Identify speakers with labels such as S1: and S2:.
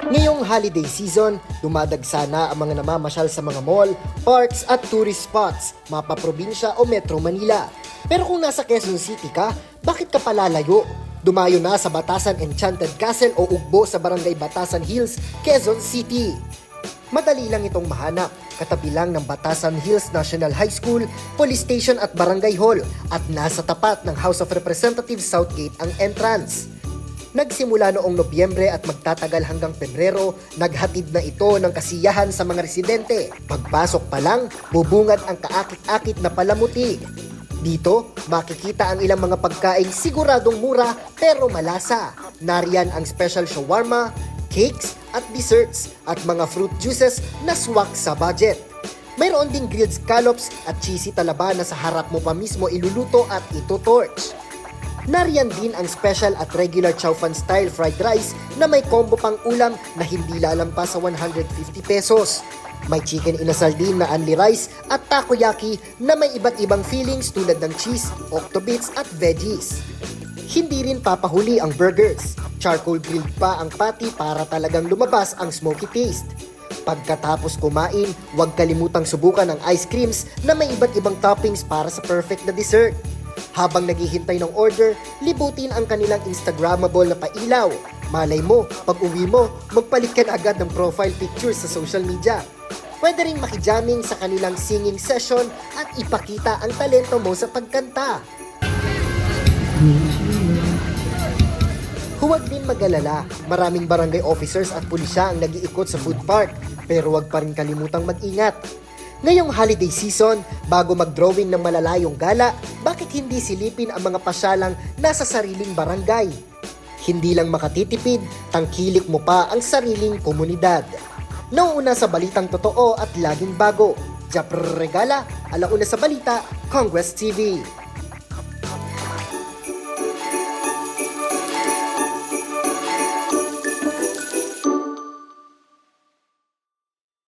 S1: Ngayong holiday season, dumadagsa na ang mga namamasyal sa mga mall, parks at tourist spots, mapaprobinsya o Metro Manila. Pero kung nasa Quezon City ka, bakit ka palalayo? Dumayo na sa Batasan Enchanted Castle o Ugbo sa Barangay Batasan Hills, Quezon City. Madali lang itong mahanap, katabi lang ng Batasan Hills National High School, Police Station at Barangay Hall at nasa tapat ng House of Representatives Southgate ang entrance. Nagsimula noong Nobyembre at magtatagal hanggang Pebrero, naghatid na ito ng kasiyahan sa mga residente. Pagpasok pa lang, bubungad ang kaakit-akit na palamuti. Dito, makikita ang ilang mga pagkain siguradong mura pero malasa. Nariyan ang special shawarma, cakes at desserts at mga fruit juices na swak sa budget. Mayroon ding grilled scallops at cheesy talaba na sa harap mo pa mismo iluluto at ito-torch. Nariyan din ang special at regular chow fan style fried rice na may combo pang ulam na hindi lalampas sa 150 pesos. May chicken inasal din na only rice at takoyaki na may iba't ibang fillings tulad ng cheese, octobits at veggies. Hindi rin papahuli ang burgers. Charcoal grilled pa ang patty para talagang lumabas ang smoky taste. Pagkatapos kumain, huwag kalimutang subukan ang ice creams na may iba't ibang toppings para sa perfect na dessert. Habang naghihintay ng order, libutin ang kanilang Instagrammable na pailaw. Malay mo, pag uwi mo, magpalit ka na agad ng profile pictures sa social media. Pwede ring makijamming sa kanilang singing session at ipakita ang talento mo sa pagkanta. Huwag din mag-alala, maraming barangay officers at pulisya ang nag-iikot sa food park, pero huwag pa rin kalimutang mag-ingat. Ngayong holiday season, bago mag-drawing ng malalayong gala, bakit hindi silipin ang mga pasyalang nasa sariling barangay? Hindi lang makatitipid, tangkilik mo pa ang sariling komunidad. Nauuna sa balitang totoo at laging bago. Japr Regala, alauna sa balita, Congress TV.